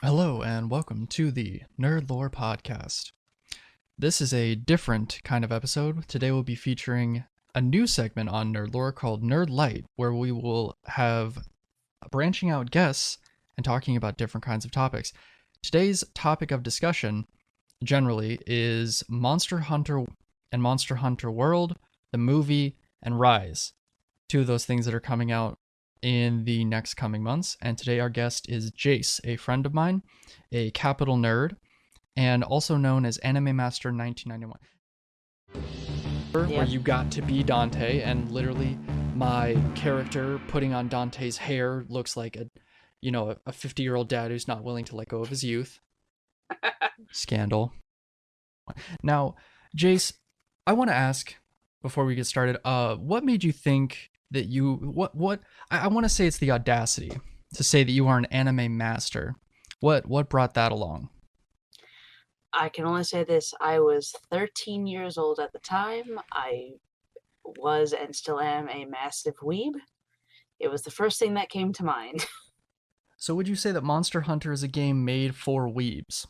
Hello and welcome to the Nerdlore podcast. This is a different kind of episode. Today we'll be featuring a new segment on Nerdlore called Nerd Light, where we will have branching out guests and talking about different kinds of topics. Today's topic of discussion generally is Monster Hunter and Monster Hunter World, the movie, and Rise. Two of those things that are coming out in the next coming months. And today our guest is Jace, a friend of mine, a capital nerd, and also known as Anime Master 1991. Where you got to be Dante, and literally my character putting on Dante's hair looks like a 50-year-old dad who's not willing to let go of his youth. Skandle. Now, Jace, I want to ask before we get started, what made you think that I want to say it's the audacity to say that you are an anime master. What brought that along? I can only say this. I was 13 years old at the time. I was and still am a massive weeb. It was the first thing that came to mind. So would you say that Monster Hunter is a game made for weebs?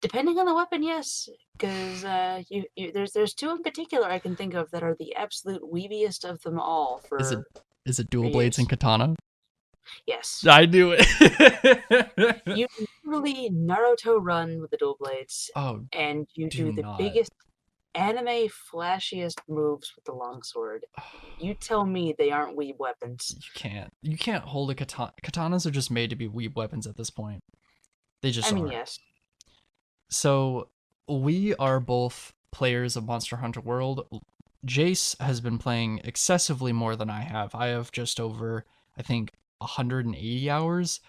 Depending on the weapon, yes, because there's two in particular I can think of that are the absolute weebiest of them all Is it for is it dual blades and years. katana? Yes, I knew it. you literally Naruto run with the dual blades, Oh, and you do do the not. biggest anime flashiest moves with the longsword. You tell me they aren't weeb weapons. You can't hold a katana. Katanas are just made to be weeb weapons at this point. They just I mean, are. yes. So we are both players of Monster Hunter World. Jace has been playing excessively more than I have. I have just over, I think, 180 hours.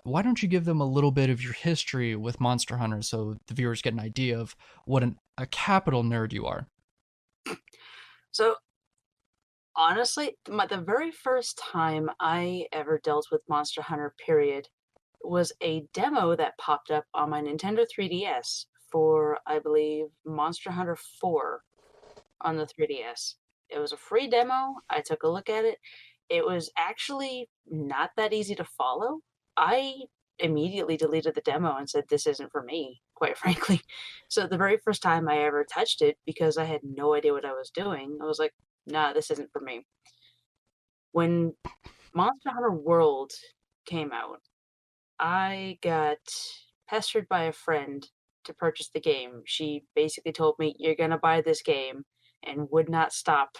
Why don't you give them a little bit of your history with Monster Hunter so the viewers get an idea of what a capital nerd you are? So honestly, the very first time I ever dealt with Monster Hunter, period, was a demo that popped up on my Nintendo 3DS for, I believe, Monster Hunter 4 on the 3DS. It was a free demo. I took a look at it. It was actually not that easy to follow. I immediately deleted the demo and said, this isn't for me, quite frankly. So the very first time I ever touched it, because I had no idea what I was doing, I was like, nah, this isn't for me. When Monster Hunter World came out, I got pestered by a friend to purchase the game. She basically told me, you're going to buy this game, and would not stop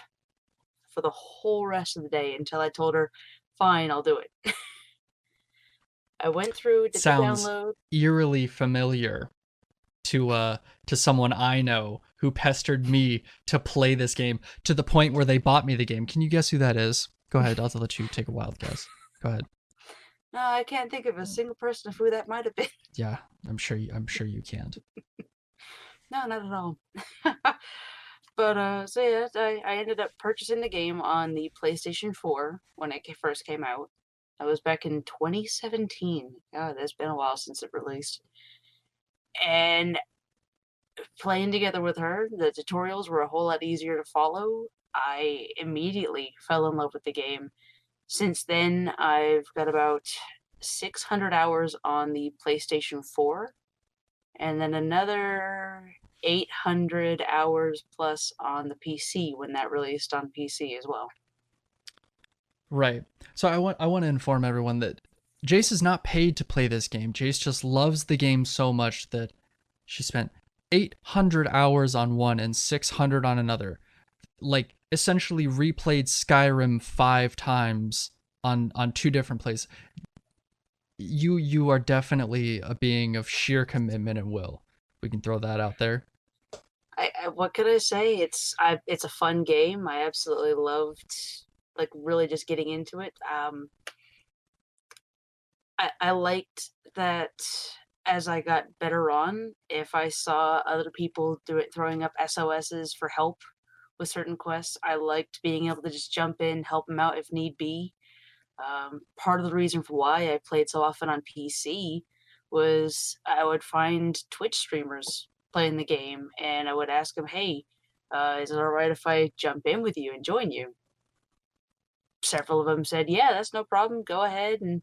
for the whole rest of the day until I told her, fine, I'll do it. I went through, did the Sounds download. eerily familiar to someone I know who pestered me to play this game to the point where they bought me the game. Can you guess who that is? Go ahead. I'll let you take a wild guess. Go ahead. No, I can't think of a single person of who that might have been. Yeah, I'm sure you can't. No, not at all. But so yeah, I ended up purchasing the game on the PlayStation 4 when it first came out. That was back in 2017. God, that's been a while since it released. And playing together with her, the tutorials were a whole lot easier to follow. I immediately fell in love with the game. Since then, I've got about 600 hours on the PlayStation 4, and then another 800 hours plus on the PC when that released on PC as well. Right. So I want to inform everyone that Jace is not paid to play this game. Jace just loves the game so much that she spent 800 hours on one and 600 on another. Like essentially replayed Skyrim 5 times on two different plays. You are definitely a being of sheer commitment and will. We can throw that out there. What could I say? It's a fun game. I absolutely loved like really just getting into it. I liked that as I got better on, if I saw other people do it, throwing up SOSs for help with certain quests, I liked being able to just jump in, help them out if need be. Part of the reason for why I played so often on PC was I would find Twitch streamers playing the game, and I would ask them, "Hey, is it all right if I jump in with you and join you?" Several of them said, "Yeah, that's no problem. Go ahead." And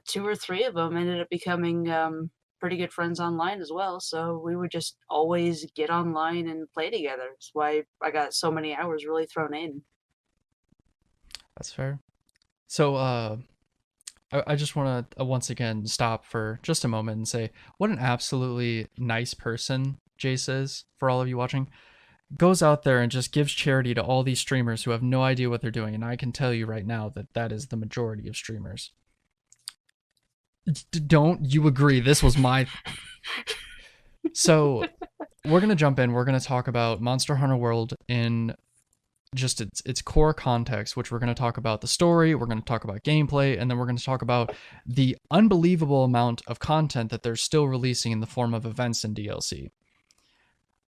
two or three of them ended up becoming pretty good friends online as well. So we would just always get online and play together. That's why I got so many hours really thrown in. That's fair. So, I just want to once again stop for just a moment and say what an absolutely nice person Jace is for all of you watching. Goes out there and just gives charity to all these streamers who have no idea what they're doing. And I can tell you right now that that is the majority of streamers. Don't you agree? This was my. So we're going to jump in. We're going to talk about Monster Hunter World in just its core context, which we're going to talk about the story, we're going to talk about gameplay, and then we're going to talk about the unbelievable amount of content that they're still releasing in the form of events and DLC.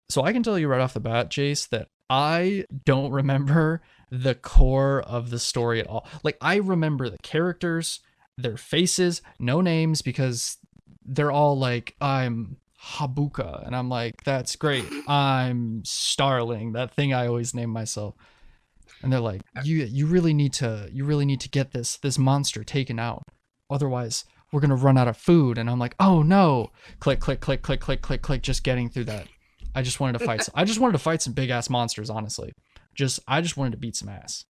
So I can tell you right off the bat, Jace, that I don't remember the core of the story at all. Like, I remember the characters, their faces, no names, because they're all like, I'm Habuka, and I'm like, that's great. I'm Starling, that thing I always name myself. And they're like, you really need to get this monster taken out, otherwise we're gonna run out of food. And I'm like, oh no, click click click click click click click, just getting through that. I just wanted to fight some big ass monsters, honestly. I just wanted to beat some ass.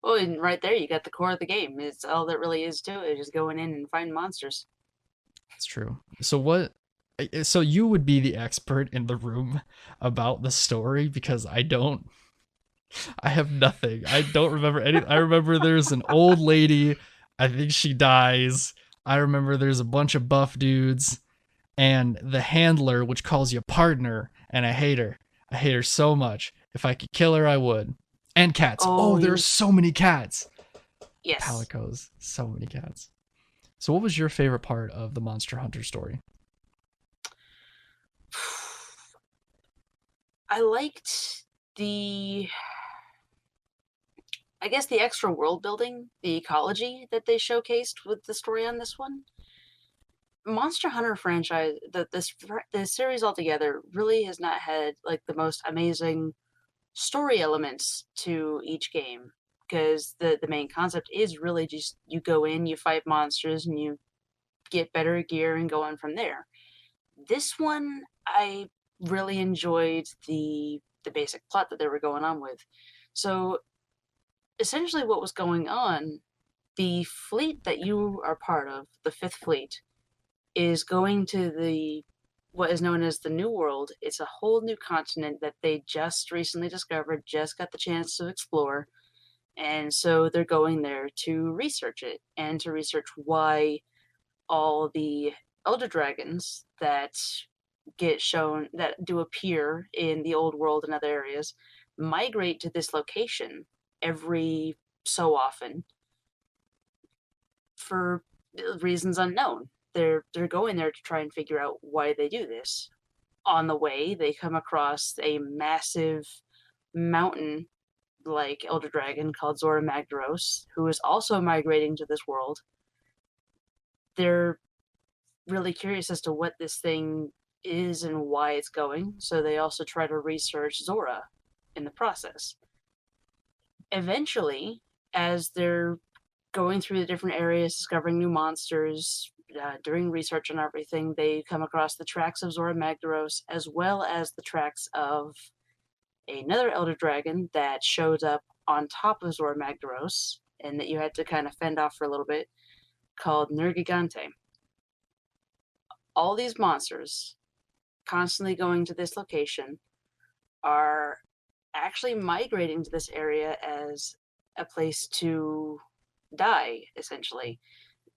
Well, and right there, you got the core of the game. It's all that really is to it, just going in and fighting monsters. That's true. So you would be the expert in the room about the story, because I don't. I have nothing. I don't remember any. I remember there's an old lady. I think she dies. I remember there's a bunch of buff dudes and the handler, which calls you partner, and I hate her. I hate her so much. If I could kill her, I would. And cats. Oh, Oh, there's so many cats. yes. Palicos. So many cats. So what was your favorite part of the Monster Hunter story? I liked the, I guess, the extra world building, the ecology that they showcased with the story on this one. Monster Hunter franchise, the series altogether really has not had like the most amazing story elements to each game, because the main concept is really just you go in, you fight monsters, and you get better gear and go on from there. This one, I really enjoyed the basic plot that they were going on with. So essentially, what was going on, the fleet that you are part of, the Fifth Fleet, is going to the what is known as the New World. It's a whole new continent that they just recently discovered, just got the chance to explore. And so they're going there to research it and to research why all the elder dragons that get shown, that do appear in the old world and other areas, migrate to this location every so often for reasons unknown. They're going there to try and figure out why they do this. On the way, they come across a massive mountain like elder dragon called Zora Magdaros, who is also migrating to this world. They're really curious as to what this thing is and why it's going, so they also try to research Zora in the process. Eventually, as they're going through the different areas, discovering new monsters, doing research on everything, they come across the tracks of Zora Magdaros, as well as the tracks of another elder dragon that shows up on top of Zora Magdaros, and that you had to kind of fend off for a little bit, called Nergigante. All these monsters, constantly going to this location, are actually migrating to this area as a place to die, essentially.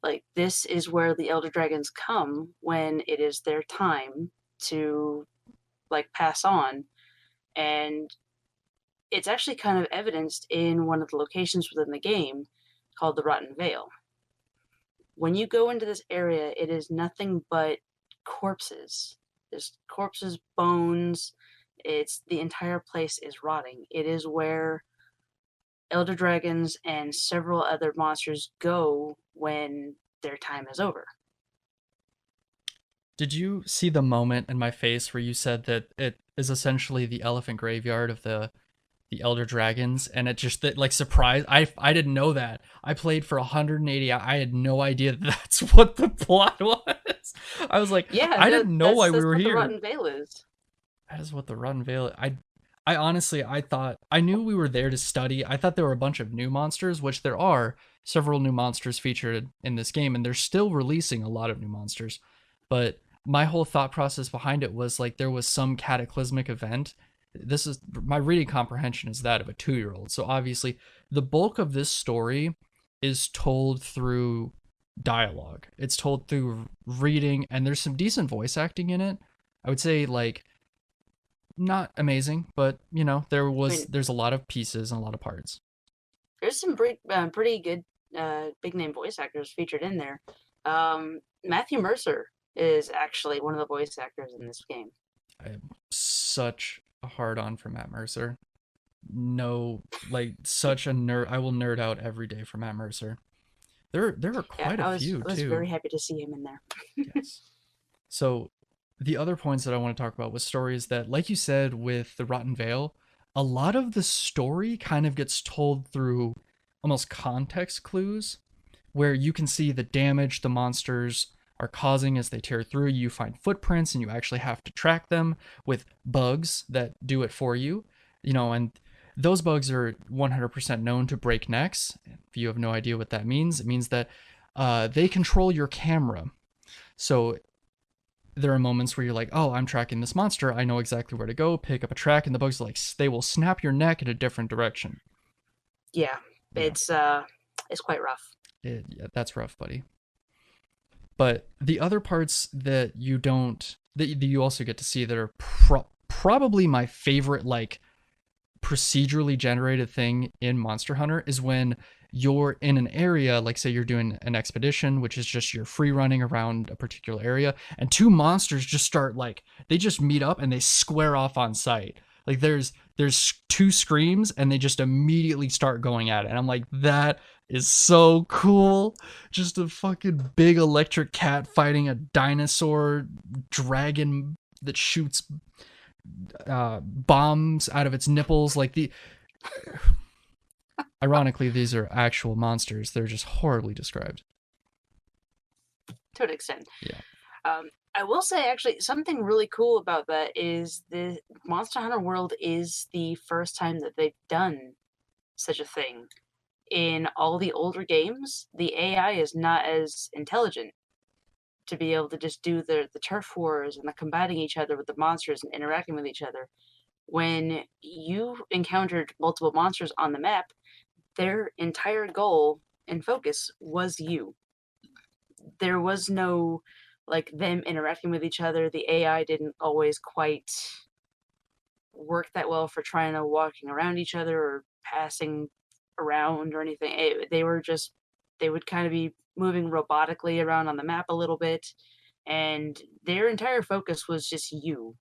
Like, this is where the elder dragons come when it is their time to, like, pass on. And it's actually kind of evidenced in one of the locations within the game called the Rotten Vale. When you go into this area, it is nothing but corpses. There's corpses, bones. It's the entire place is rotting. It is where elder dragons and several other monsters go when their time is over. Did you see the moment in my face where you said that it is essentially the elephant graveyard of the elder dragons, and it just that like surprised. I didn't know that. I played for 180. I had no idea that's what the plot was. I was like, Yeah, I didn't know why we that's were what the here. Rotten Veil is. That is what the Rotten Veil. I honestly, I thought I knew we were there to study. I thought there were a bunch of new monsters, which there are several new monsters featured in this game, and they're still releasing a lot of new monsters. But my whole thought process behind it was like there was some cataclysmic event. This is my reading comprehension is that of a 2-year-old. So obviously, the bulk of this story is told through dialogue. It's told through reading, and there's some decent voice acting in it. I would say like not amazing, but you know, I mean, there's a lot of pieces and a lot of parts. there's some pretty good big name voice actors featured in there. Matthew Mercer is actually one of the voice actors in this game. I am such a hard on for Matt Mercer. No, like such a nerd. I will nerd out every day for Matt Mercer. There are Yeah, quite a few I was too. very happy to see him in there. Yes. So the other points that I want to talk about was stories that, like you said, with the Rotten Veil, a lot of the story kind of gets told through almost context clues where you can see the damage the monsters are causing as they tear through. You find footprints and you actually have to track them with bugs that do it for you. You know, and those bugs are 100% known to break necks. If you have no idea what that means, it means that they control your camera. So there are moments where you're like, oh, I'm tracking this monster. I know exactly where to go, pick up a track, and the bugs are like, they will snap your neck in a different direction. Yeah, Yeah, it's quite rough. yeah, that's rough, buddy. But the other parts that you don't, that you also get to see that are probably my favorite, like procedurally generated thing in Monster Hunter is when you're in an area, like say you're doing an expedition, which is just you're free running around a particular area, and two monsters just start like they just meet up and they square off on sight. Like there's two screams and they just immediately start going at it. And I'm like, that is so cool. Just a fucking big electric cat fighting a dinosaur dragon that shoots bombs out of its nipples. Like the ironically, these are actual monsters. They're just horribly described. To an extent. Yeah. I will say, actually, something really cool about that is the Monster Hunter World is the first time that they've done such a thing. In all the older games, the AI is not as intelligent to be able to just do the turf wars and the combating each other with the monsters and interacting with each other. When you encountered multiple monsters on the map, their entire goal and focus was you. There was no like them interacting with each other. The AI didn't always quite work that well for trying to walking around each other or passing around or anything. They would kind of be moving robotically around on the map a little bit, and their entire focus was just you.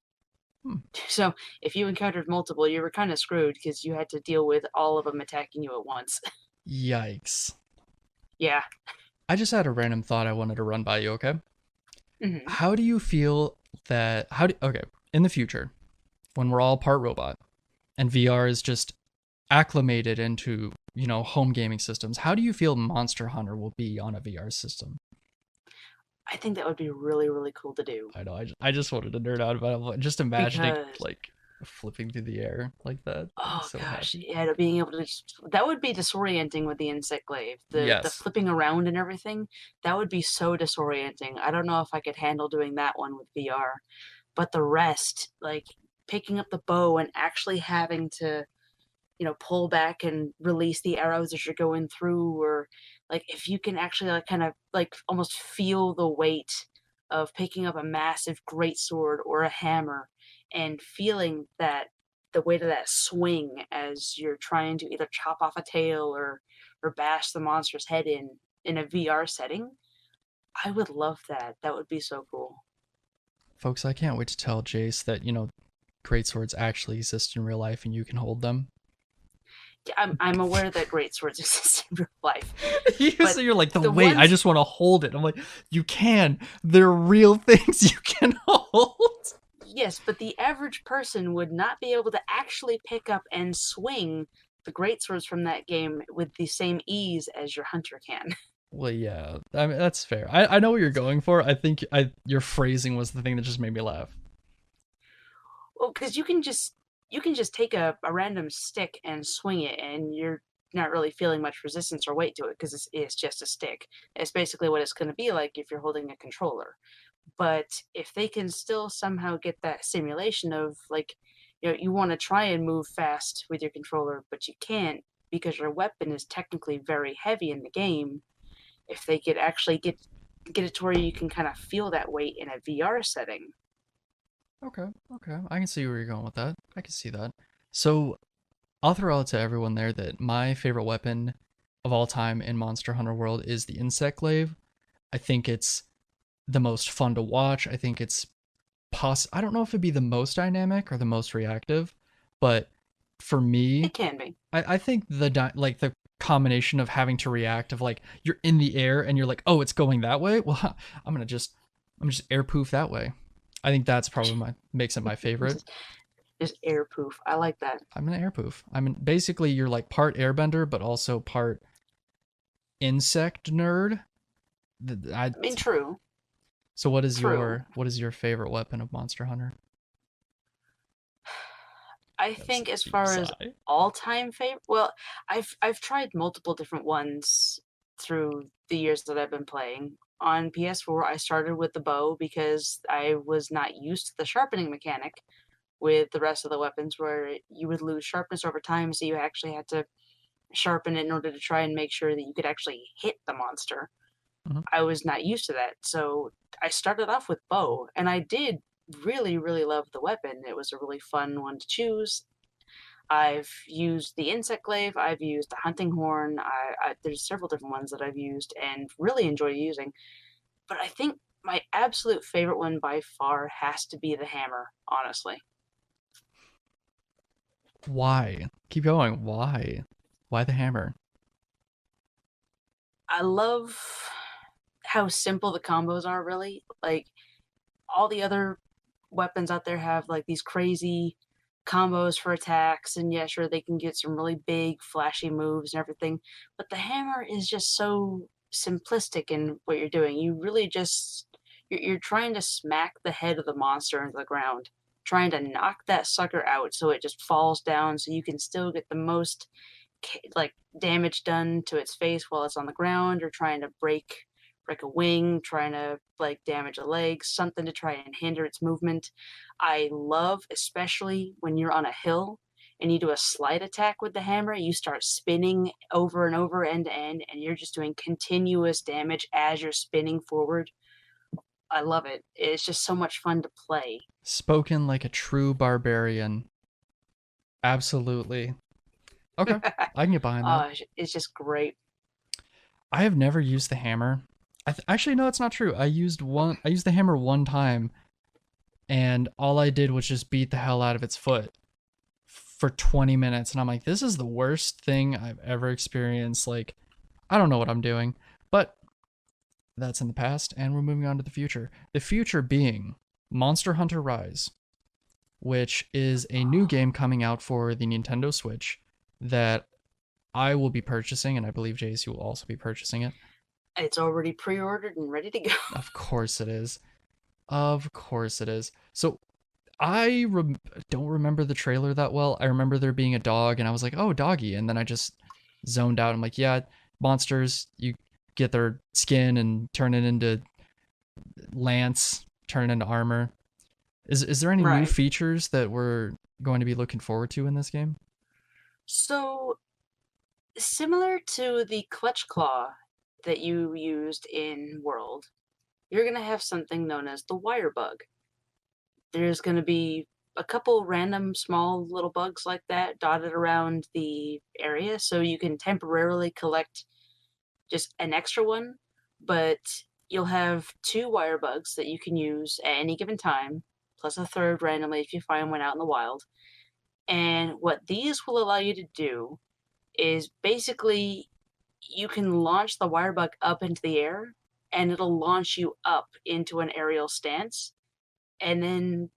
Hmm. So if you encountered multiple, you were kind of screwed because you had to deal with all of them attacking you at once. Yikes. Yeah. I just had a random thought I wanted to run by you, okay? Hmm. How do you feel that okay, in the future, when we're all part robot and VR is just acclimated into, you know, home gaming systems, how do you feel Monster Hunter will be on a VR system? I think that would be really, really cool to do I know. I just wanted to nerd out about it. Just imagining because like flipping through the air like that. I'd be oh so gosh, happy. yeah, being able to that would be disorienting with the insect glaive. The Yes. flipping around and everything, that would be so disorienting. I don't know if I could handle doing that one with VR. But the rest, like picking up the bow and actually having to, pull back and release the arrows as you're going through, or like if you can actually like kind of like almost feel the weight of picking up a massive greatsword or a hammer and feeling that the weight of that swing as you're trying to either chop off a tail or bash the monster's head in a VR setting. I would love that. That would be so cool. Folks, I can't wait to tell Jace that, you know, great swords actually exist in real life and you can hold them. I'm aware that great swords exist in real life, but So you're like, the the wait, I ones just want to hold it. I'm like, you can. They're real things you can hold. Yes, but the average person would not be able to actually pick up and swing the greatswords from that game with the same ease as your hunter can. Well, yeah, I mean that's fair. I know what you're going for. I think your phrasing was the thing that just made me laugh. Well, because you can just take a random stick and swing it, and you're not really feeling much resistance or weight to it because it's just a stick. It's basically what it's going to be like if you're holding a controller. But if they can still somehow get that simulation of like, you want to try and move fast with your controller, but you can't because your weapon is technically very heavy in the game. If they could actually get it to where you can kind of feel that weight in a VR setting. Okay, okay, I can see where you're going with that. I can see that. So I'll throw out to everyone there that my favorite weapon of all time in Monster Hunter World is the Insect Glaive. I think it's the most fun to watch. I think it's I don't know if it'd be the most dynamic or the most reactive, but for me, It can be. I think like the combination of having to react of like you're in the air and you're like, oh, it's going that way. Well, I'm just air poof that way. I think that's probably my makes it my favorite. Just air poof. I like that. I'm an air poof. Basically you're like part airbender but also part insect nerd. I, I mean, true, so true. what is your favorite weapon of Monster Hunter? I That's a think as deep far as sigh. all time favorite, well, I've tried multiple different ones through the years that I've been playing. On PS4, I started with the bow because I was not used to the sharpening mechanic with the rest of the weapons, where you would lose sharpness over time, so you actually had to sharpen it in order to try and make sure that you could actually hit the monster. Mhm. I was not used to that. So I started off with bow, and I did really, really love the weapon. It was a really fun one to choose. I've used the insect glaive, I've used the hunting horn. There's several different ones that I've used and really enjoy using. But I think my absolute favorite one by far has to be the hammer, honestly. Why? Keep going. Why? Why the hammer? I love how simple the combos are, really. Like, all the other weapons out there have like these crazy combos for attacks, and yeah, sure, they can get some really big flashy moves and everything, but the hammer is just so simplistic in what you're doing. You really just you're trying to smack the head of the monster into the ground, trying to knock that sucker out so it just falls down, so you can still get the most like damage done to its face while it's on the ground, or trying to break a wing, trying to like damage a leg, something to try and hinder its movement. I love, especially when you're on a hill and you do a slide attack with the hammer, you start spinning over and over, end to end, and you're just doing continuous damage as you're spinning forward. I love it. It's just so much fun to play. Spoken like a true barbarian. Absolutely. Okay. I can get behind that. It's just great. I have never used the hammer. Actually, no, it's not true. I used the hammer one time, and all I did was just beat the hell out of its foot for 20 minutes, and I'm like, this is the worst thing I've ever experienced. Like, I don't know what I'm doing, but that's in the past, and we're moving on to the future. The future being Monster Hunter Rise, which is a new game coming out for the Nintendo Switch that I will be purchasing, and I believe Jace, you will also be purchasing it. It's already pre-ordered and ready to go. Of course it is. Of course it is. So don't remember the trailer that well. I remember there being a dog, and I was like, "Oh, doggy," and then I just zoned out. I'm like, "Yeah, monsters. You get their skin and turn it into lance, turn it into armor." Is there any new Right. features that we're going to be looking forward to in this game? So, similar to the clutch claw that you used in World, you're going to have something known as the wire bug. There's going to be a couple random small little bugs like that dotted around the area, so you can temporarily collect just an extra one, but you'll have two wire bugs that you can use at any given time, plus a third randomly if you find one out in the wild. And what these will allow you to do is basically you can launch the wire bug up into the air, and it'll launch you up into an aerial stance, and then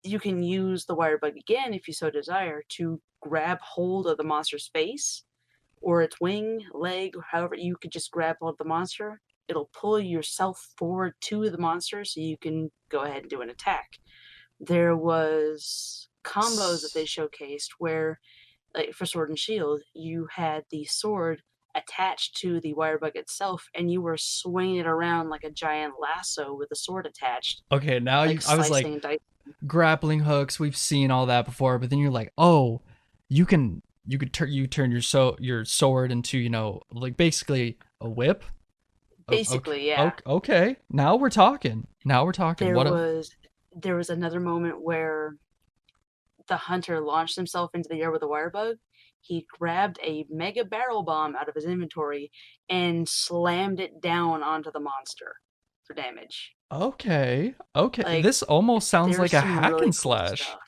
you can use the wire bug again if you so desire to grab hold of the monster's face or its wing, leg, or however you could just grab hold of the monster. It'll pull yourself forward to the monster so you can go ahead and do an attack. There was combos that they showcased where, like for Sword and Shield, you had the sword attached to the wire bug itself, and you were swinging it around like a giant lasso with the sword attached, Okay, now like I was like, slicing and dicing. grappling hooks, we've seen all that before, but then you're like, oh, you turn your sword into, like basically a whip. Okay, Basically, yeah. okay. Now we're talking. Now we're talking. There What a was there was another moment where the hunter launched himself into the air with a wire bug. He grabbed a mega barrel bomb out of his inventory and slammed it down onto the monster for damage. okay. Okay. Like, This almost sounds like there's a some hack really and cool slash. stuff.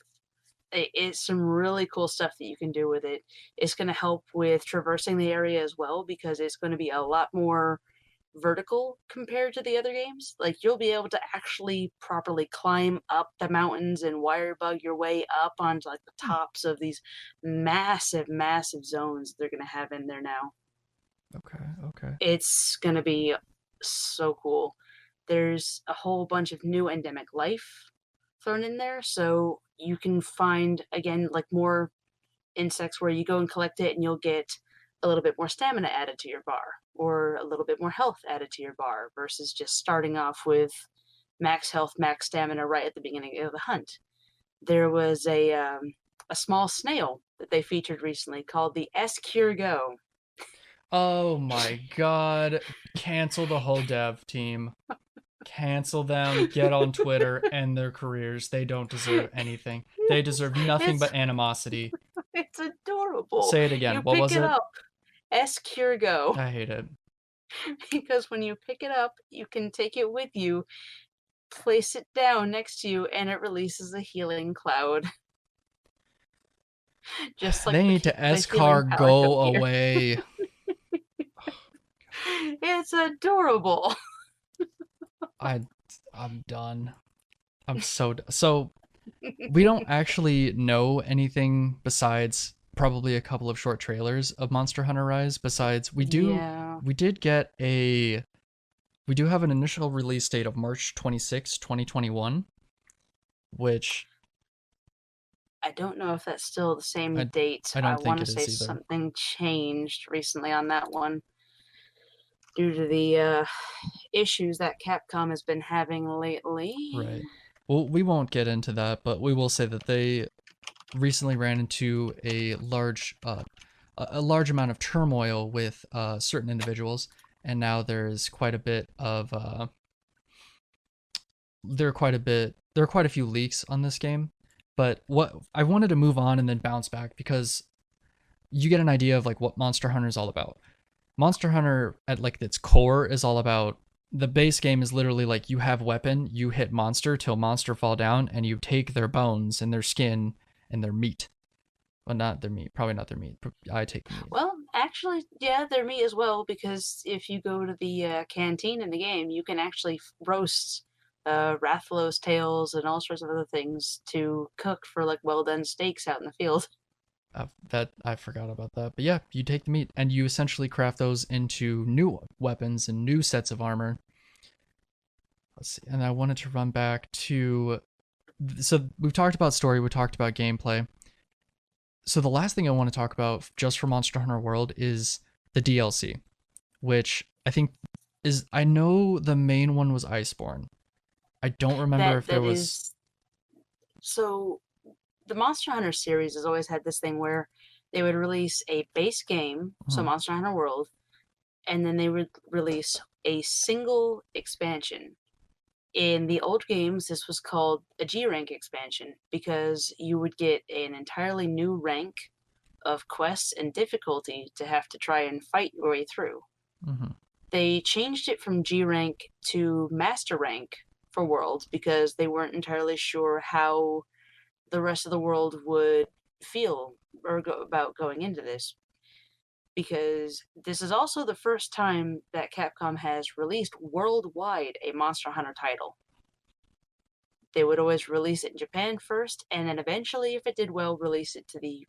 It's some really cool stuff that you can do with it. It's going to help with traversing the area as well because it's going to be a lot more vertical compared to the other games. Like, you'll be able to actually properly climb up the mountains and wire bug your way up onto like the tops of these massive, massive zones they're going to have in there now. Okay, okay. It's going to be so cool. There's a whole bunch of new endemic life thrown in there, so you can find again like more insects where you go and collect it and you'll get a little bit more stamina added to your bar or a little bit more health added to your bar versus just starting off with max health, max stamina right at the beginning of the hunt. There was a small snail that they featured recently called the Escargot. Oh my god. Cancel the whole dev team. Cancel them, get on Twitter, end their careers. They don't deserve anything. They deserve nothing it's but animosity. it's adorable. Say it again. You What pick was it it? up, Escargot, I hate it. because when you pick it up, you can take it with you, place it down next to you, and it releases a healing cloud, just like They need to the healing Escar palette of go gear. away. It's adorable. I I'm done. So we don't actually know anything besides probably a couple of short trailers of Monster Hunter Rise. Besides, Yeah, we did get a we do have an initial release date of March 26, 2021, which I don't know if that's still the same I date. I I don't think want to it say is either. something changed recently on that one due to the issues that Capcom has been having lately. Right. Well, we won't get into that, but we will say that they recently ran into a large amount of turmoil with certain individuals, and now there's quite a bit of there are quite a few leaks on this game. But what I wanted to move on and then bounce back because you get an idea of like what Monster Hunter is all about. Monster Hunter at like its core is all about the base game is literally like you have weapon, you hit monster till monster fall down, and you take their bones and their skin and their meat. Well, not their meat, probably not their meat. I take the meat. Well, actually, yeah, they're me as well because if you go to the canteen in the game, you can actually roast Rathalos tails and all sorts of other things to cook for like well done steaks out in the field. That I forgot about that, but yeah, you take the meat and you essentially craft those into new weapons and new sets of armor. Let's see, and I wanted to run back to so we've talked about story, we talked about gameplay. So the last thing I want to talk about just for Monster Hunter World is the DLC, which I think is I know the main one was Iceborne. I don't remember if there That was is so. The Monster Hunter series has always had this thing where they would release a base game, so mhm, Monster Hunter World, and then they would release a single expansion. In the old games, this was called a G rank expansion because you would get an entirely new rank of quests and difficulty to have to try and fight your way through. mhm. They changed it from G rank to Master rank for World because they weren't entirely sure how the rest of the world would feel or go about going into this. Because this is also the first time that Capcom has released worldwide a Monster Hunter title. They would always release it in Japan first, and then eventually, if it did well, release it to the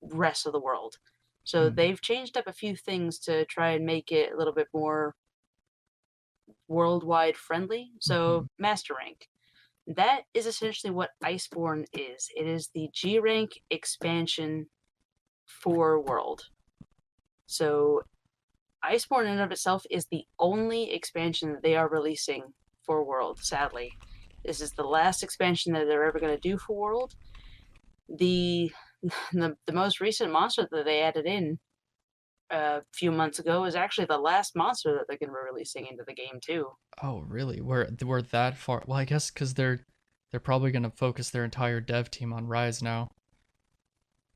rest of the world. So they've changed up a few things to try and make it a little bit more worldwide friendly. So Master Rank. That is essentially what Iceborne is. It is the G rank expansion for World. So Iceborne in and of itself is the only expansion that they are releasing for World, sadly. This is the last expansion that they're ever going to do for World. The most recent monster that they added in a few months ago is actually the last monster that they're going to be releasing into the game too. Oh, really? We're that far? Well, I guess because they're probably gonna focus their entire dev team on Rise now.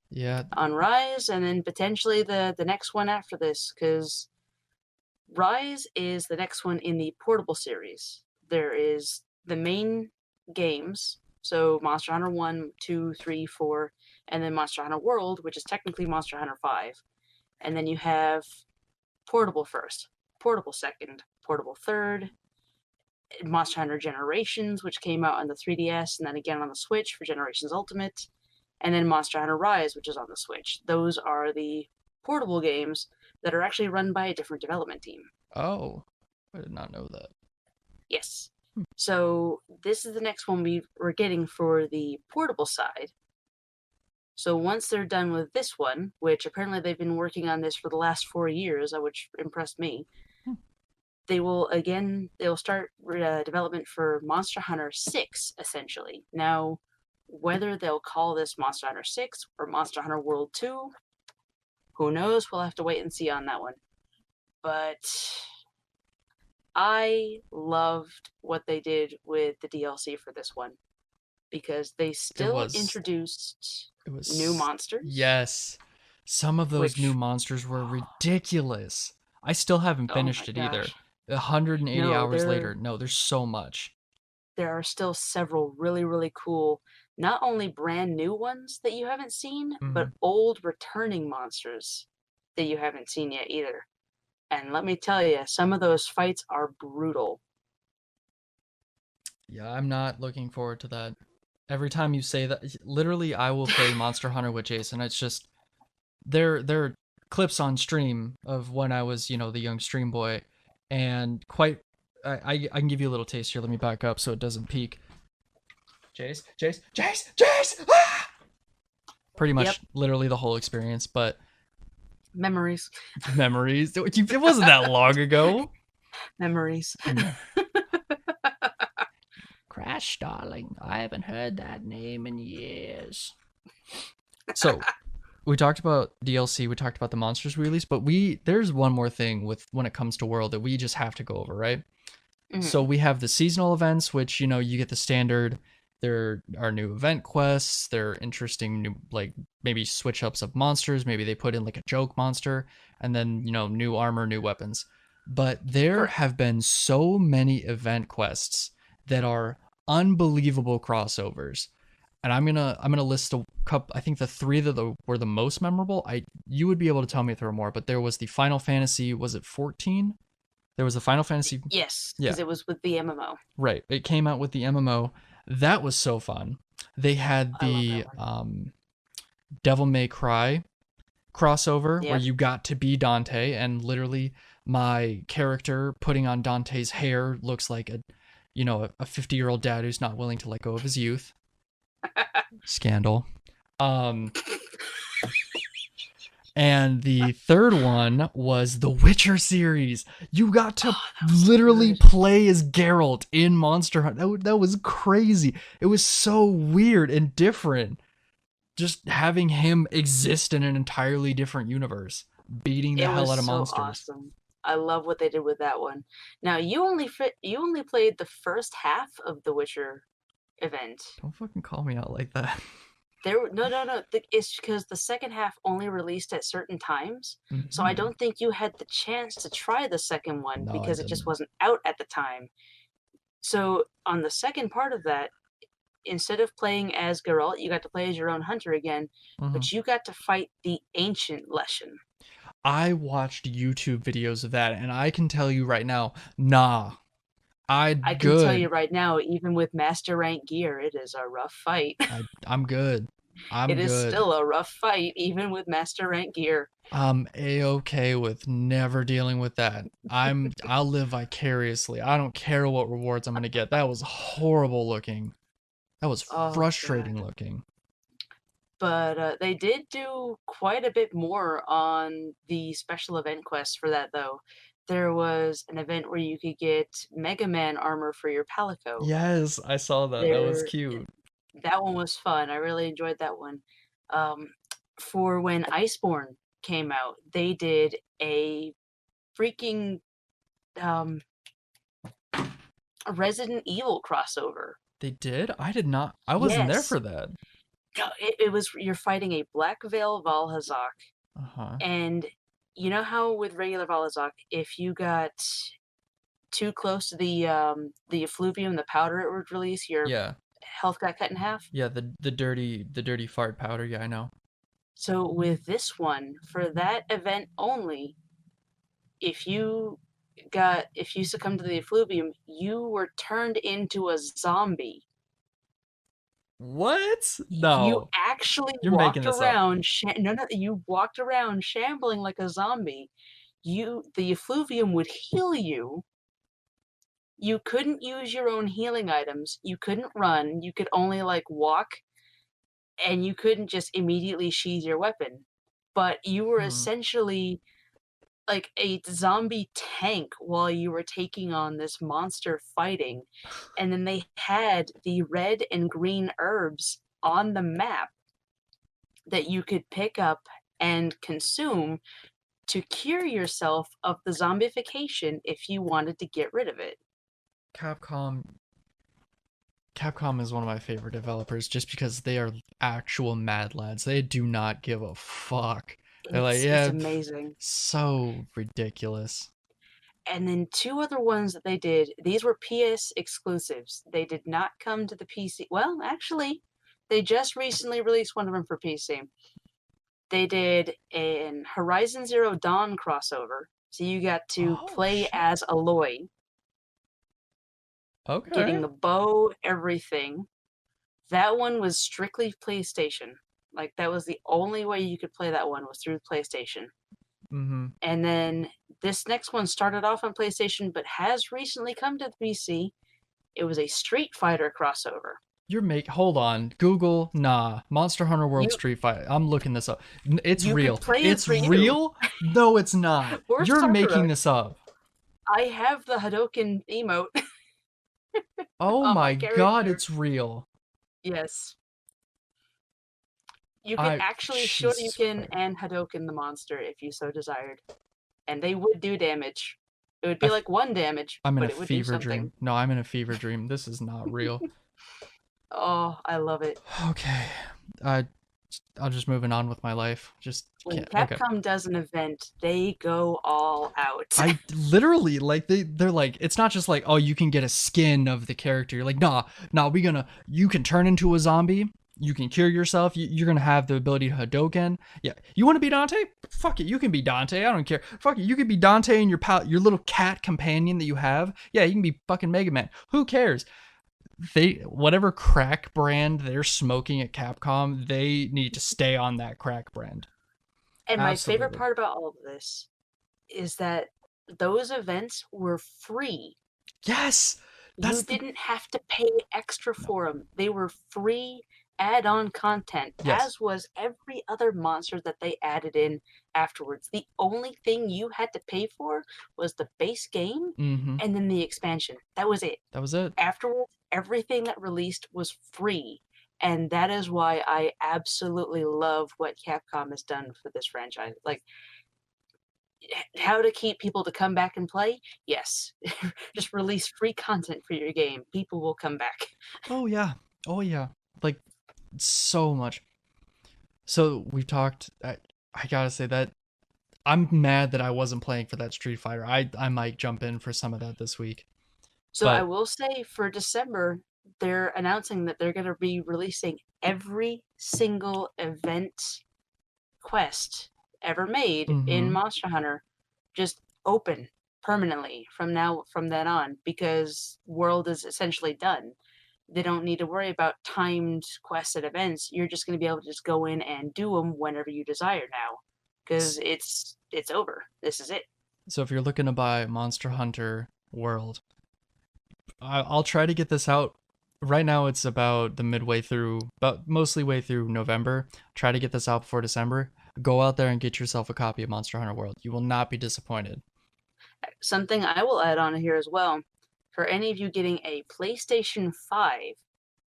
Yeah. On Rise, and then potentially the next one after this, because Rise is the next one in the portable series. There is the main games, so Monster Hunter 1, 2, 3, 4, and then Monster Hunter World, which is technically Monster Hunter 5. And then you have portable first, portable second, portable third, Monster Hunter Generations, which came out on the 3DS and then again on the Switch for Generations Ultimate, and then Monster Hunter Rise, which is on the Switch. Those are the portable games that are actually run by a different development team. Oh, I did not know that. Yes. So this is the next one we're getting for the portable side. So once they're done with this one, which apparently they've been working on this for the last 4 years, which impressed me, they'll start development for Monster Hunter 6, essentially. Now, whether they'll call this Monster Hunter 6 or Monster Hunter World 2, who knows? We'll have to wait and see on that one. But I loved what they did with the DLC for this one, because they still introduced new monsters. Yes. Some of those new monsters were ridiculous. I still haven't finished it either. 180 hours later. No, there's so much. There are still several really, really cool, not only brand new ones that you haven't seen, but old returning monsters that you haven't seen yet either. And let me tell you, some of those fights are brutal. Yeah, I'm not looking forward to that. Every time you say that, literally, I will play Monster Hunter with Jace, and it's just there are clips on stream of when I was, the young stream boy, and I can give you a little taste here. Let me back up so it doesn't peak. Jace! Ah! Pretty much, literally the whole experience, but memories. It wasn't that long ago. Memories. Crashstarling. I haven't heard that name in years. So, we talked about DLC, we talked about the monsters we released, but there's one more thing when it comes to World that we just have to go over, right? So we have the seasonal events, which, you get the standard. There are new event quests. There are interesting new, maybe switch ups of monsters. Maybe they put in a joke monster, and then, new armor, new weapons. But there have been so many event quests that are unbelievable crossovers. And I'm gonna list a couple. I think the three that were the most memorable. You would be able to tell me if there were more, but there was the Final Fantasy. Was it 14? There was the Final Fantasy. Yes, because it was with the MMO. Right, it came out with the MMO. That was so fun. They had the Devil May Cry crossover where you got to be Dante, and literally my character putting on Dante's hair looks like a 50-year-old dad who's not willing to let go of his youth. Skandle. And the third one was the Witcher series. You got to literally play as Geralt in Monster Hunter. That was crazy. It was so weird and different. Just having him exist in an entirely different universe, beating the hell out of monsters. Awesome. I love what they did with that one. Now, you only played the first half of the Witcher event. Don't fucking call me out like that. No. It's because the second half only released at certain times. So I don't think you had the chance to try the second one because it just wasn't out at the time. So on the second part of that, instead of playing as Geralt, you got to play as your own hunter again, but you got to fight the ancient Leshen. I watched YouTube videos of that, and I can tell you right now, nah. I can tell you good. right now, even with master rank gear, it is a rough fight. I'm good. I'm It is good. still a rough fight, even with master rank gear. I'm a-okay with never dealing with that. I'll live vicariously. I don't care what rewards I'm gonna get. That was horrible looking. That was Oh god. frustrating looking. But they did do quite a bit more on the special event quest for that, though. There was an event where you could get Mega Man armor for your Palico. Yes, I saw that. That was There, cute. that one was fun. I really enjoyed that one. Um, for when Iceborne came out, they did a freaking um, a Resident Evil crossover. They did? I did not. I wasn't there Yes, for that. no, it was you're fighting a Black Veil Valhazak, Uh-huh. and you know how with regular Valhazak, if you got too close to the effluvium, the powder it would release, your Yeah. health got cut in half. Yeah, the dirty fart powder. Yeah, I know. So with this one, for that event only, if you if you succumb to the effluvium, you were turned into a zombie. What? You No. actually You're making walked this up. around. No, no, you walked around shambling like a zombie. The effluvium would heal you. You couldn't use your own healing items. You couldn't run. You could only like walk, and you couldn't just immediately sheath your weapon. But you were Hmm. essentially like a zombie tank while you were taking on this monster fighting. And then they had the red and green herbs on the map that you could pick up and consume to cure yourself of the zombification if you wanted to get rid of it. Capcom Capcom is one of my favorite developers just because they are actual mad lads. They do not give a fuck. They're like, It's yeah, amazing. so ridiculous. And then two other ones that they did, these were PS exclusives. They did not come to the PC. Well, actually, they just recently released one of them for PC. They did an Horizon Zero Dawn crossover. So you got to Oh play shit. as Aloy, getting Okay. the bow, everything. That one was strictly PlayStation. Like that was the only way you could play that one was through PlayStation. Mm-hmm. And then this next one started off on PlayStation but has recently come to the PC. It was a Street Fighter crossover. Hold on. Google, nah. Monster Hunter World You Street Fighter. I'm looking this up. It's you could real. play as It's Ryu real? No, it's not. or You're making Sakura. this up. I have the Hadoken emote Oh on my my god, character. it's real. Yes. You could actually Jesus Shoryuken Christ. and Hadoken the monster if you so desired. And they would do damage. It would I be like one damage, I'm in a but it would do fever something. dream. No, I'm in a fever dream. This is not real. Oh, I love it. Okay. I I'll just moving on with my life. Just When can't. Okay. Capcom does an event, they go all out. I literally like they're like it's not just like oh you can get a skin of the character. You're like nah you can turn into a zombie. You can cure yourself. You're gonna have the ability to Hadoken. Yeah, you want to be Dante? Fuck it, you can be Dante. I don't care. Fuck it, you can be Dante and your little cat companion that you have. Yeah, you can be fucking Mega Man. Who cares? They whatever crack brand they're smoking at Capcom, they need to stay on that crack brand. And my favorite Absolutely. part about all of this is that those events were free. Yes, You that's the didn't have to pay extra no. for them. They were free add-on content, Yes. as was every other monster that they added in afterwards. The only thing you had to pay for was the base game Mm-hmm. and then the expansion. That was it. That was it. Afterwards, everything that released was free. And that is why I absolutely love what Capcom has done for this franchise. Like, how to keep people to come back and play? Yes. Just release free content for your game. People will come back. Oh yeah. Oh yeah. Like so much. So we've talked. I gotta say that I'm mad that I wasn't playing for that Street Fighter. I might jump in for some of that this week. So I But will say for December, they're announcing that they're going to be releasing every single event quest ever made in mm-hmm. Monster Hunter just open. permanently from then on, because world is essentially done. They don't need to worry about timed quests and events. You're just going to be able to just go in and do them whenever you desire now, because it's over. This is it. So if you're looking to buy Monster Hunter World, I'll try to get this out. Right now it's about the midway through, but mostly way through November. Try to get this out before December. Go out there and get yourself a copy of Monster Hunter World. You will not be disappointed. Something I will add on here as well, for any of you getting a PlayStation 5,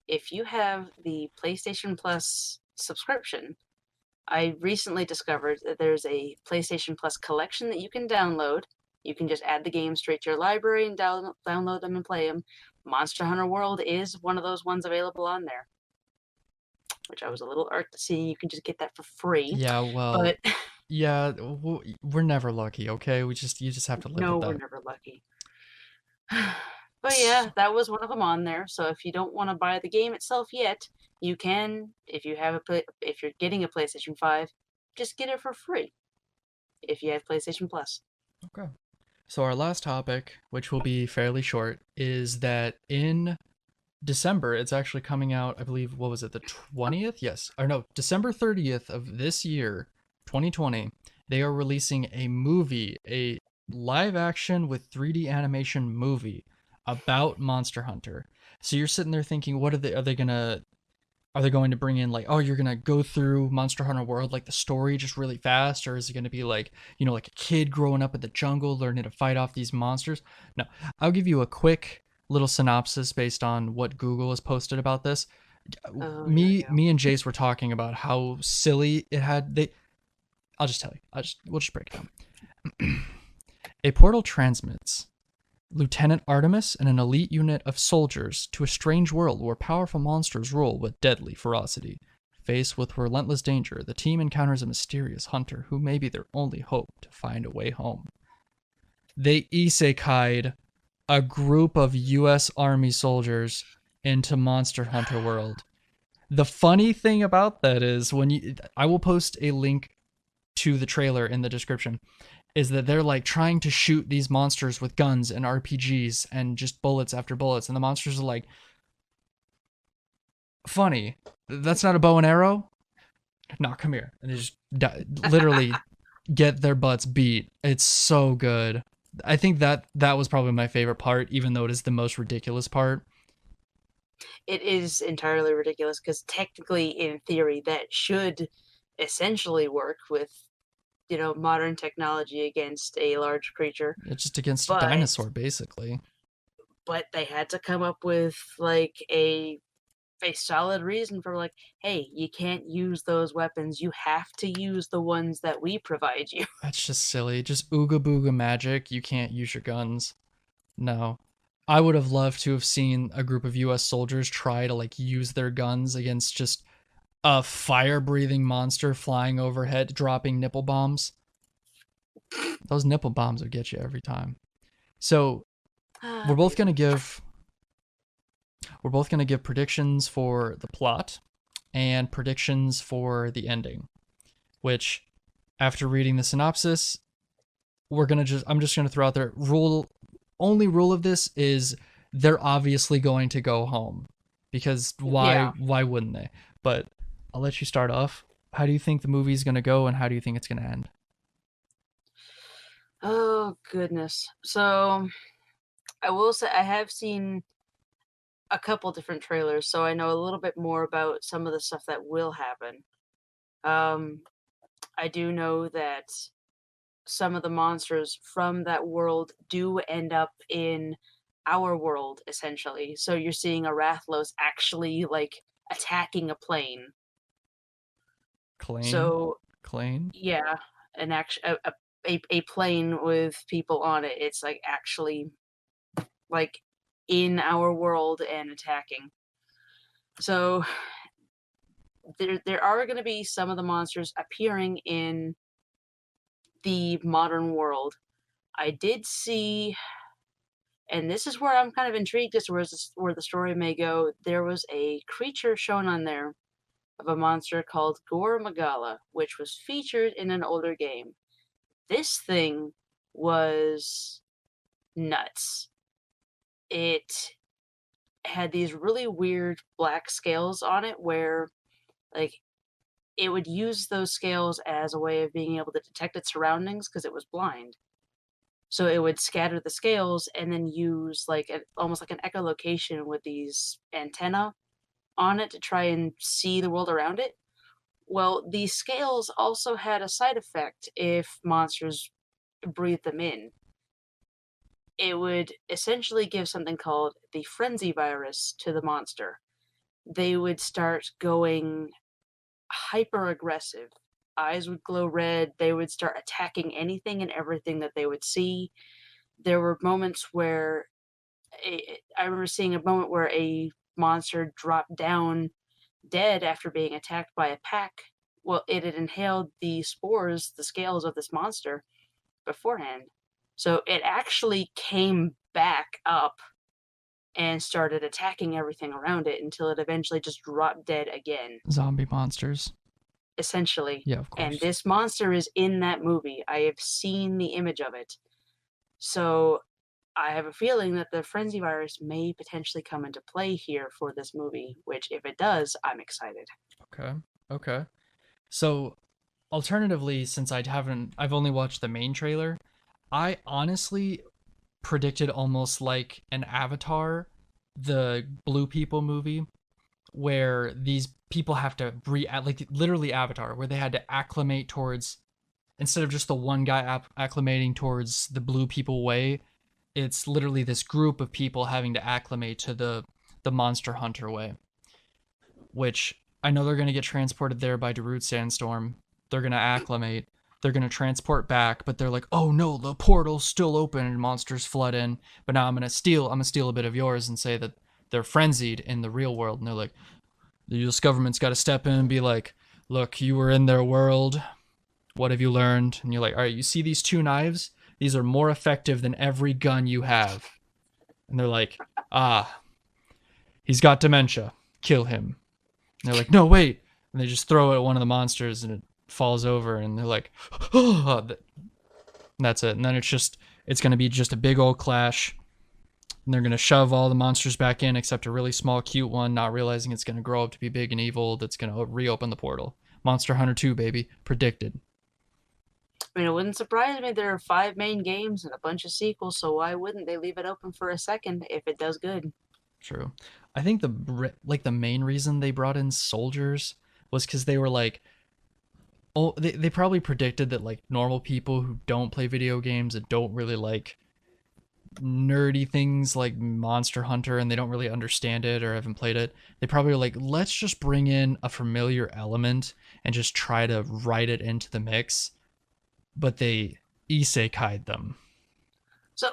if you have the PlayStation Plus subscription, I recently discovered that there's a PlayStation Plus collection that you can download. You can just add the games straight to your library and download them and play them. Monster Hunter World is one of those ones available on there, which I was a little irked to see. You can just get that for free. Yeah, well, But yeah, we're never lucky, okay? You just have to live no, with we're that. never lucky. But yeah, that was one of them on there. So if you don't want to buy the game itself yet, you can. If you're getting a PlayStation 5, just get it for free if you have PlayStation Plus. Okay. So our last topic, which will be fairly short, is that in December, it's actually coming out, I believe, what was it, the 20th? Yes. Or no, December 30th of this year, 2020, they are releasing a movie, a live action with 3D animation movie about Monster Hunter. So you're sitting there thinking, what are they going to bring in like, oh, you're going to go through Monster Hunter World like the story just really fast, or is it going to be like, like a kid growing up in the jungle learning to fight off these monsters? No. I'll give you a quick little synopsis based on what Google has posted about this. Oh, here we Me go. me and Jace were talking about how silly it had they I'll just tell you. We'll just break it down. A portal transmits Lieutenant Artemis and an elite unit of soldiers to a strange world where powerful monsters rule with deadly ferocity. Faced with relentless danger, the team encounters a mysterious hunter who may be their only hope to find a way home. They isekai'd a group of US Army soldiers into Monster Hunter World. The funny thing about that is I will post a link to the trailer in the description, is that they're like trying to shoot these monsters with guns and RPGs and just bullets after bullets, and the monsters are like, funny, that's not a bow and arrow? No, come here. And they just literally get their butts beat. It's so good. I think that was probably my favorite part, even though it is the most ridiculous part. It is entirely ridiculous because technically, in theory, that should essentially work with, modern technology against a large creature. It's just against a But dinosaur, basically. they had to come up with like a solid reason for like, hey, you can't use those weapons. You have to use the ones that we provide you. That's just silly. Just ooga booga magic. You can't use your guns. No. I would have loved to have seen a group of US soldiers try to like use their guns against just a fire breathing monster flying overhead, dropping nipple bombs. Those nipple bombs would get you every time. So we're both gonna give predictions for the plot and predictions for the ending. Which, after reading the synopsis, I'm just gonna throw out there only rule of this is they're obviously going to go home, because Yeah. why wouldn't they? But I'll let you start off. How do you think the movie's going to go, and how do you think it's going to end? Oh goodness. So I will say I have seen a couple different trailers, so I know a little bit more about some of the stuff that will happen. Um, I do know that some of the monsters from that world do end up in our world, essentially. So you're seeing a Rathlos actually like attacking a plane. Clane? So Clane? yeah, an act a plane with people on it. It's like actually like in our world and attacking. So there are going to be some of the monsters appearing in the modern world. I did see, and this is where I'm kind of intrigued as to where the story may go. There was a creature shown on there of a monster called Gore Magala, which was featured in an older game. This thing was nuts. It had these really weird black scales on it where, like, it would use those scales as a way of being able to detect its surroundings because it was blind. So it would scatter the scales and then use like almost like an echolocation with these antenna on it to try and see the world around it. Well, these scales also had a side effect if monsters breathed them in. It would essentially give something called the frenzy virus to the monster. They would start going hyper aggressive. Eyes would glow red. They would start attacking anything and everything that they would see. There were moments where I remember seeing a moment where a monster dropped down dead after being attacked by a pack. Well, it had inhaled the spores, the scales of this monster beforehand. So it actually came back up and started attacking everything around it until it eventually just dropped dead again, Zombie monsters. essentially. Yeah, of And course. this monster is in that movie. I have seen the image of it. So I have a feeling that the frenzy virus may potentially come into play here for this movie, which if it does, I'm excited. Okay. Okay. So, alternatively, since I've only watched the main trailer, I honestly predicted almost like an Avatar, the Blue People movie, where these people have to like literally Avatar, where they had to acclimate towards, instead of just the one guy acclimating towards the Blue People way, it's literally this group of people having to acclimate to the Monster Hunter way, which I know they're going to get transported there by Darude Sandstorm. They're going to acclimate. They're going to transport back, but they're like, "Oh no, the portal's still open and monsters flood in." But now I'm going to steal a bit of yours and say that they're frenzied in the real world, and they're like, the US government's got to step in and be like, "Look, you were in their world. What have you learned?" And you're like, "All right, you see these two knives? These are more effective than every gun you have." And they're like, "Ah, he's got dementia. Kill him." And they're like, "No, wait." And they just throw it at one of the monsters and it falls over. And they're like, "Oh," that's it. And then it's going to be just a big old clash. And they're going to shove all the monsters back in except a really small, cute one, not realizing it's going to grow up to be big and evil. That's going to reopen the portal. Monster Hunter 2, baby. Predicted. I mean, it wouldn't surprise me. There are 5 main games and a bunch of sequels, so why wouldn't they leave it open for a second if it does good? True. I think the main reason they brought in soldiers was because they were like, oh, they probably predicted that like normal people who don't play video games and don't really like nerdy things like Monster Hunter and they don't really understand it or haven't played it, they probably were like, let's just bring in a familiar element and just try to write it into the mix. But they isekai'd them. So,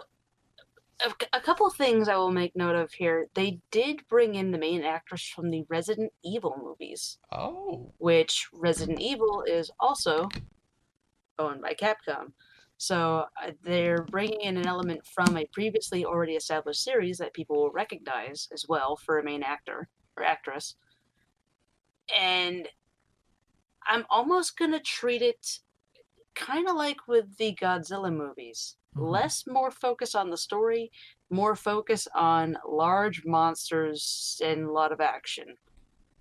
a couple things I will make note of here. They did bring in the main actress from the Resident Evil movies, Oh. which Resident Evil is also owned by Capcom. So they're bringing in an element from a previously already established series that people will recognize as well for a main actor or actress. And I'm almost going to treat it kind of like with the Godzilla movies. Mm-hmm. More focus on the story, more focus on large monsters and a lot of action.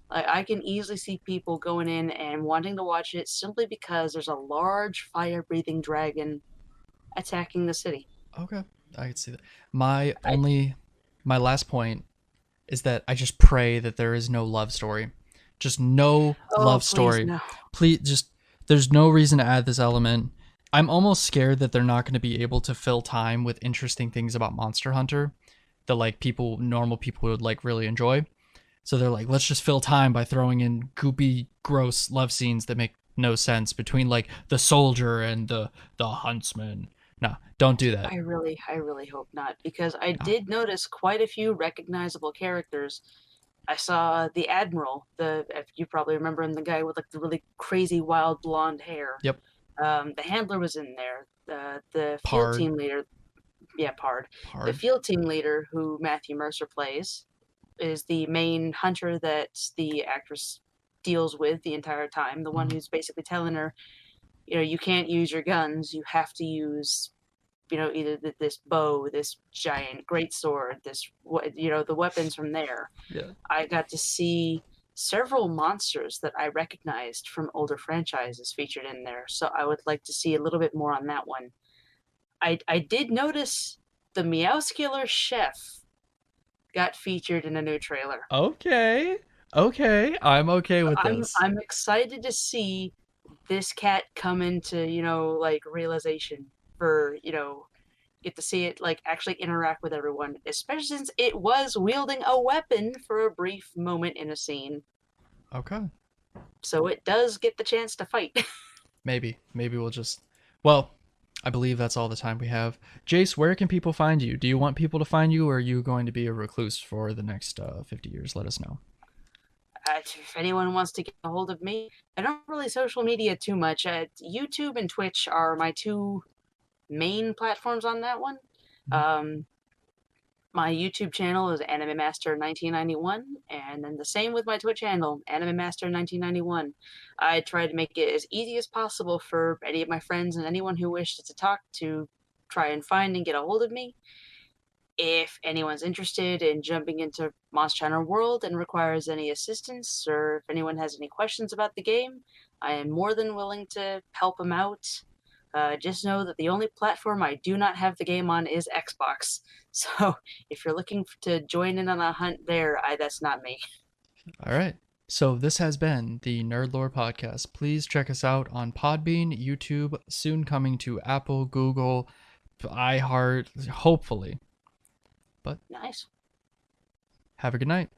Like I can easily see people going in and wanting to watch it simply because there's a large fire-breathing dragon attacking the city. Okay, I can see that. My I, only, my last point is that I just pray that there is no love story, just no oh, love please story. no. Please, just there's no reason to add this element. I'm almost scared that they're not going to be able to fill time with interesting things about Monster Hunter that like normal people would like really enjoy. So they're like, let's just fill time by throwing in goopy, gross love scenes that make no sense between like the soldier and the huntsman. No, don't do that. I really hope not because I No. did notice quite a few recognizable characters. I saw the Admiral, the if you probably remember him, the guy with like the really crazy wild blonde hair. Yep. The handler was in there. The field Pard. team leader, yeah, Pard. The Pard. field team leader, who Matthew Mercer plays, is the main hunter that the actress deals with the entire time. The one Mm-hmm. who's basically telling her, you know, you can't use your guns. You have to use either this bow, this giant greatsword, the weapons from there. Yeah. I got to see several monsters that I recognized from older franchises featured in there. So I would like to see a little bit more on that one. I did notice the Meowskiller chef got featured in a new trailer. Okay. Okay. I'm okay with this. I'm excited to see this cat come into, like realization for, get to see it like actually interact with everyone, especially since it was wielding a weapon for a brief moment in a scene. Okay. So it does get the chance to fight. Maybe. Maybe we'll just. Well, I believe that's all the time we have. Jace, where can people find you? Do you want people to find you, or are you going to be a recluse for the next 50 years? Let us know. If anyone wants to get a hold of me, I don't really social media too much. YouTube and Twitch are my two main platforms on that one. Um, my YouTube channel is Anime Master 1991, and then the same with my Twitch handle, Anime Master 1991. I try to make it as easy as possible for any of my friends and anyone who wishes to talk to try and find and get a hold of me. If anyone's interested in jumping into Monster Hunter World and requires any assistance, or if anyone has any questions about the game, I am more than willing to help them out. Just know that the only platform I do not have the game on is Xbox. So if you're looking to join in on a hunt there, that's not me. All right. So this has been the Nerdlore podcast. Please check us out on Podbean, YouTube, soon coming to Apple, Google, iHeart, hopefully. But Nice. have a good night.